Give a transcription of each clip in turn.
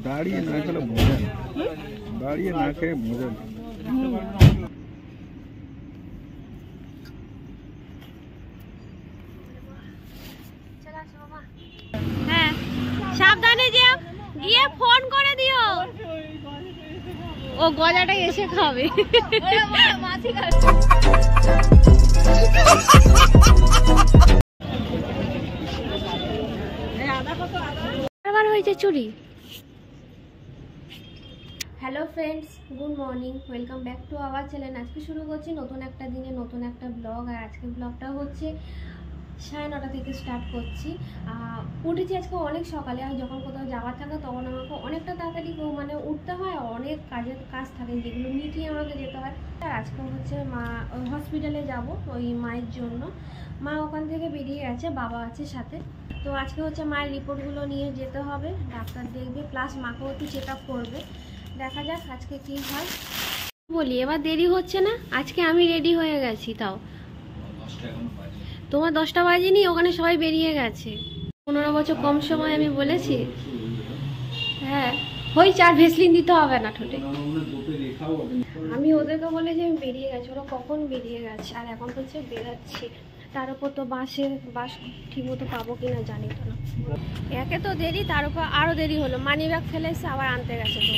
দাঁড়িয়ে না খেলে বোঝেন, দাঁড়িয়ে না খেয়ে বোঝেন। হ্যাঁ, সাবধানে যেও, গিয়ে ফোন করে দিও। ও গজাটা এসে খাবে। আবার হয়েছে চুরি। Hello friends, good morning, welcome back to our channel. আজকে শুরু করছি নতুন একটা দিনে নতুন একটা ব্লগ। আর আজকে ব্লগটা হচ্ছে 9:30 থেকে স্টার্ট করছি। উঠেছি আজকে অনেক সকালে। আর যখন কোথাও যাওয়ার থাকে তখন আমাকে অনেকটা তাড়াতাড়ি মানে উঠতে হয়, অনেক কাজ থাকে যেগুলো মিটিয়ে আমাকে যেতে হয়। আর আজকে হচ্ছে মা হসপিটালে যাব ওই মায়ের জন্য। মা ওখান থেকে বেরিয়ে গেছে, বাবা আছে সাথে। তো আজকে হচ্ছে মায়ের রিপোর্টগুলো নিয়ে যেতে হবে, ডাক্তার দেখবে, প্লাস মাকেও একটু চেক আপ করবে। দেখা যাক আজকে কি হয়। বলি এবার দেরি হচ্ছে না, আজকে আমি রেডি হয়ে গেছি। তাও তোমার 10টা বাজেনি, ওখানে সবাই বেরিয়ে গেছে। 15 বছর কম সময় আমি বলেছি। হ্যাঁ হয়েছে, আর ভেসলিন দিতে হবে না ঠোঁটে। আমি ওদেরকে বলেছি আমি বেরিয়ে গেছি, ওরা কখন বেরিয়ে গেছে। আর এখন হচ্ছে বেরাচ্ছি, তার উপর তো বাস ঠিক মতো পাবো কিনা জানি তো না। একে তো দেরি, তার উপর আরও দেরি হলো। মানি ব্যাগ ফেলে এসে আবার আনতে গেছে। তো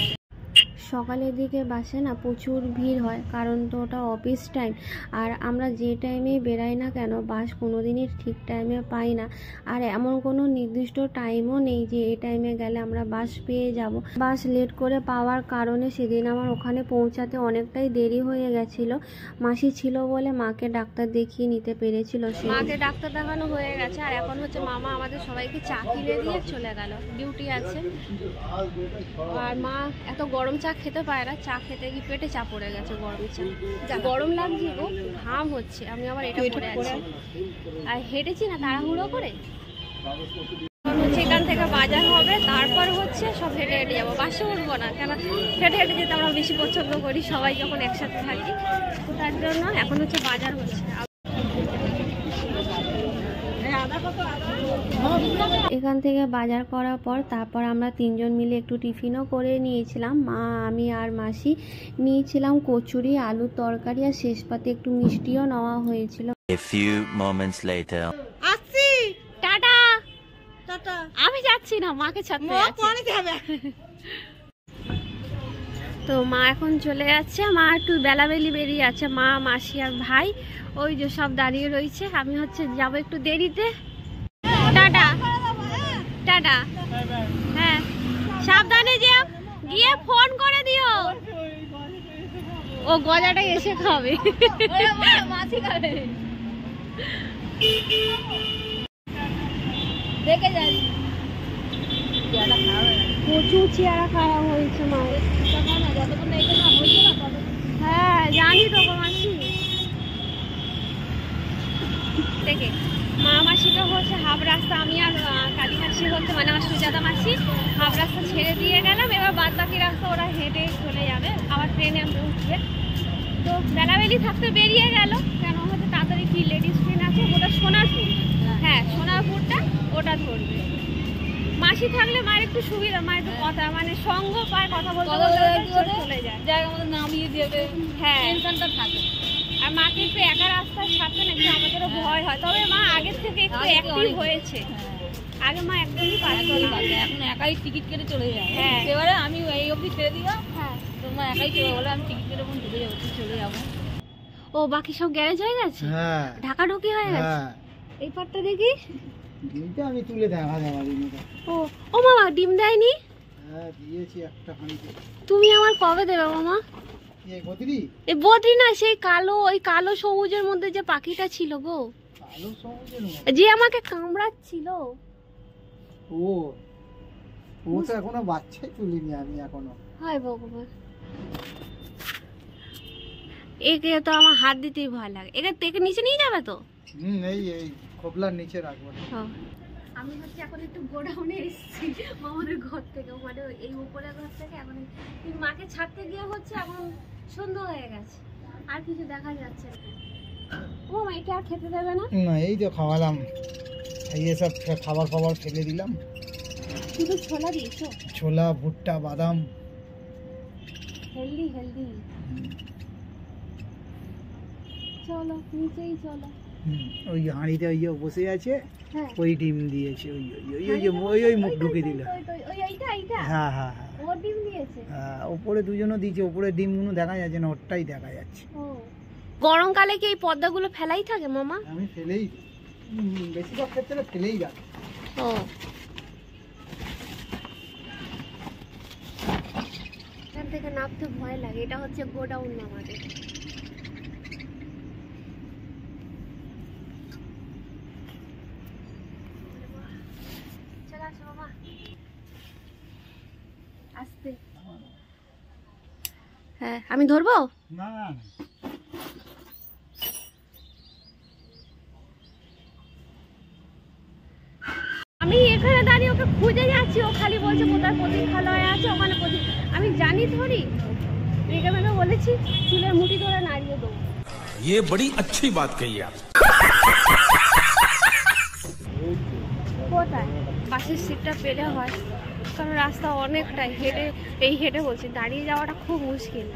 সকালের দিকে বাসে না প্রচুর ভিড় হয়, কারণ তো ওটা অফিস টাইম। আর আমরা যে টাইমে বেরাই না কেন, বাস কোনো দিনই ঠিক টাইমে পাই না। আর এমন কোনো নির্দিষ্ট টাইমও নেই যে এই টাইমে গেলে আমরা বাস পেয়ে যাব। বাস লেট করে পাওয়ার কারণে সেদিন আমার ওখানে পৌঁছাতে অনেকটাই দেরি হয়ে গেছিলো। মাসি ছিল বলে মাকে ডাক্তার দেখিয়ে নিতে পেরেছিল। মাকে ডাক্তার দেখানো হয়ে গেছে। আর এখন হচ্ছে মামা আমাদের সবাইকে চা কিনে দিয়ে চলে গেল, ডিউটি আছে। আর মা এত গরম চা খেতে পারে না, চা খেতে গিয়ে পেটে চা পড়ে গেছে। গরম চা, গরম লাগছে গো, ঘাম হচ্ছে। আমি আবার এটা পরে আছি আর হেঁটেছি না তাড়াহুড়ো করে। এখান থেকে বাজার হবে, তারপর হচ্ছে সব হেঁটে হেঁটে যাবো। বাসে উঠবো না, কেন হেঁটে হেঁটে যেতে আমরা বেশি পছন্দ করি, সবাই যখন একসাথে থাকি। তার জন্য এখন হচ্ছে বাজার হচ্ছে। এখান থেকে বাজার করার পর তারপর আমরা 3জন মিলে একটু টিফিনও করে নিয়েছিলাম। মা, আমি আর মাসি নিয়েছিলাম কচুরি, আলুর তরকারি, আর শেষ পাতে একটু মিষ্টিও নেওয়া হয়েছিল। আসছি, টাটা। টাটা। আমি যাচ্ছি না, মাকে ছাড়তে যাচ্ছি। তো মা এখন চলে যাচ্ছে। মা একটু বেলাবেলি বেরিয়ে আছে, মা, মাসি আর ভাই ওই যে সব দাঁড়িয়ে রয়েছে। আমি হচ্ছে যাবো একটু দেরিতে। Tata tata. হ্যাঁ, সাবধানে যেও, গিয়ে ফোন করে দিও। ও গজাটা এসে খাবে। দেখে যাই, প্রচুর চেয়ারা খাওয়া হয়েছে মায়ের। হ্যাঁ জানি তো মাসি। দেখে মা মাসিটা হচ্ছে হাফ রাস্তা, আমি আর কালী মাসি হচ্ছে মানে আমার সুজাতা মাসি হাফ রাস্তা ছেড়ে দিয়ে গেলাম। এবার বাদ বাকি রাস্তা ওরা হেঁটে চলে যাবে, আবার ট্রেনে উঠবে। তো বেলাবেলি থাকতে বেরিয়ে গেল, কেন হচ্ছে তাড়াতাড়ি কি লেডিস ট্রেন আছে, ওটা সোনারপুর। হ্যাঁ সোনারপুরটা, ওটা ধরবে। মাসি থাকলে মায়ের একটু সুবিধা, মায়ের একটু কথা মানে সঙ্গ পায়, কথা বলতে চলে যায়, জায়গা মতো নামিয়ে দেবে। হ্যাঁ টেনশনটা থাকে। আর মাকে একটু একা রাস্তায় ছাড়তে না একটু আমাদেরও ভয় হয়। তবে মা আগের থেকে একটু অ্যাক্টিভ হয়েছে। আগে মা একদমই পারতো না, এখন একাই টিকিট কেটে চলে যায়। হ্যাঁ এবারে আমি এই অবধি ছেড়ে দিলাম। হ্যাঁ তোমার একাই চলে বলে আমি টিকিট কেটে ঢুকে যাবো, চলে যাবো। ও বাকি সব গ্যারেজ হয়ে গেছে। হ্যাঁ ঢাকাঢুকি হয়ে গেছে। এই পাটটা দেখি, ডিমটা আমি তুলে দেখা যাবে। ও মামা ডিম দেয়নি? হ্যাঁ দিয়েছি একটা হাঁড়িতে। তুমি আমার কবে দেবে মামা? এই বদ্রি? এই বদ্রি না, সেই কালো, ওই কালো সবুজের মধ্যে যে পাখিটা ছিল গো, কালো সবুজের যে আমাকে কামড়াচ্ছিল। ও ও তো এখনো বাচ্চাই তুলিনি আমি এখনো। হায় ভগবান, একে তো আমার হাত দিতেই ভয় লাগে। একে নিচে নিয়ে যাবে তো? এই খোপলার নিচে রাখবো। আমি হচ্ছে এখন একটু গোডাউনে এসেছি আমাদের ঘর থেকে, মানে এই উপরের ঘর থেকে। এখন মাকে ছাড়তে গিয়ে হচ্ছে এখন সন্ধ্যা হয়ে গেছে, আর কিছু দেখা যাচ্ছে না। ও মা, এটা আর খেতে দেবে না? না এই তো খাওয়ালাম। এই যে সব খাবার ফাবার ফেলে দিলাম। শুধু ছোলা দিয়েছো? ছোলা, ভুট্টা, বাদাম, হেলদি হেলদি। চলো নিচেই চলো। ওই হাঁড়িতে ওই যে বসে আছে, হ্যাঁ ওই ডিম দিয়েছে, ওই ওই ওই ওই ওই ওই মুখ ঢুকে দিল। ওই এইটা এইটা? হ্যাঁ হ্যাঁ হ্যাঁ ওর ডিম দিয়েছে? হ্যাঁ, ওপরে দুজনও দিয়েছে, ওপরে ডিমগুলো দেখা যাচ্ছে না, ওরটাই দেখা যাচ্ছে। ও গরমকালে কি এই পর্দাগুলো ফেলাই থাকে মামা? আমি ফেলেই বেশিরভাগ ক্ষেত্রে ফেলেই রাখি। ও এখান থেকে নামতে ভয় লাগে। এটা হচ্ছে গোডাউন আমাদের। চলে আসো মামা, আস্তে। হ্যাঁ আমি ধরবো? না না আমি এখানে দাঁড়িয়ে ওকে খুঁজে যাচ্ছি, ও খালি বলছে কোথায় প্রতীক্ষালয় আছে, ওখানে প্রতীক। আমি জানি থরি, রেগে মেগে বলেছি চুলের মুঠি ধরে নাড়িয়ে দেবো। ये बड़ी अच्छी बात कही आप। কোথায় বাসের সিটটা পেলে হয়, কারণ রাস্তা অনেকটাই, হেঁটে বলছি দাঁড়িয়ে যাওয়াটা খুব মুশকিল।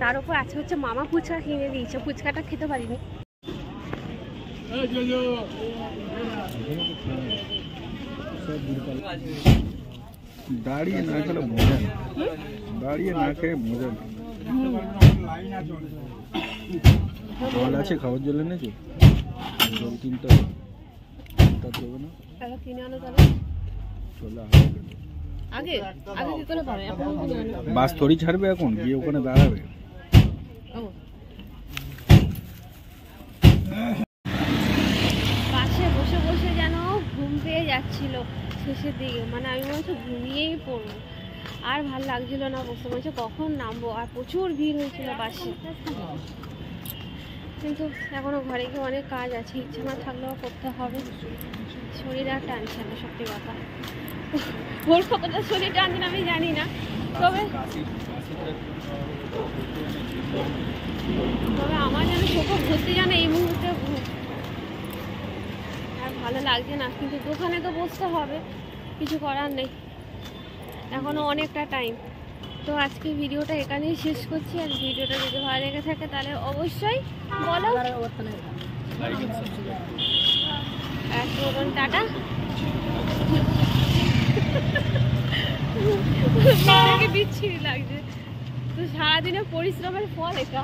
তার উপর আছে হচ্ছে মামা ফুচকা কিনে দিয়েছে, ফুচকাটা খেতে পারিনি। দাঁড়িয়ে না খেলে মজা নেই, দাঁড়িয়ে না খেয়ে মজা নেই। জল আছে, খাওয়ার জল এনেছো? জল কিনতে হবে, দেবে না? কিনে আনো যাবে চলে আগে আগে কি করে পাবে, এখন কিনে আনো। বাস থোড়ি ছাড়বে এখন, গিয়ে ওখানে দাঁড়াবে। বাসে বসে বসে যেন ঘুম পেয়ে যাচ্ছিল শেষের দিকে, মানে আমি মনে হচ্ছে ঘুমিয়েই পড়বো, আর ভাল লাগছিল না বসে, মনে হচ্ছে কখন নামবো। আর প্রচুর ভিড় হয়েছিল বাসে, কিন্তু এখনো ঘরে গিয়ে অনেক কাজ আছে, ইচ্ছে না থাকলেও করতে হবে। শরীর আর টানছে না, সত্যি কথা। ওর কতটা শরীর টানছে না আমি জানি না, তবে আমার যেন চোখে ভর্তি জানে এই মুহূর্তে ঘুম, আর ভালো লাগছে না। কিন্তু দোকানে তো বসতে হবে, কিছু করার নেই, এখনো অনেকটা টাইম। তো আজকে ভিডিওটা এখানেই শেষ করছি। আর ভিডিওটা যদি ভালো লেগে থাকে তাহলে অবশ্যই বলো, এখন টাটা। বিচ্ছিরি লাগছে তো, সারাদিনের পরিশ্রমের ফল এটা।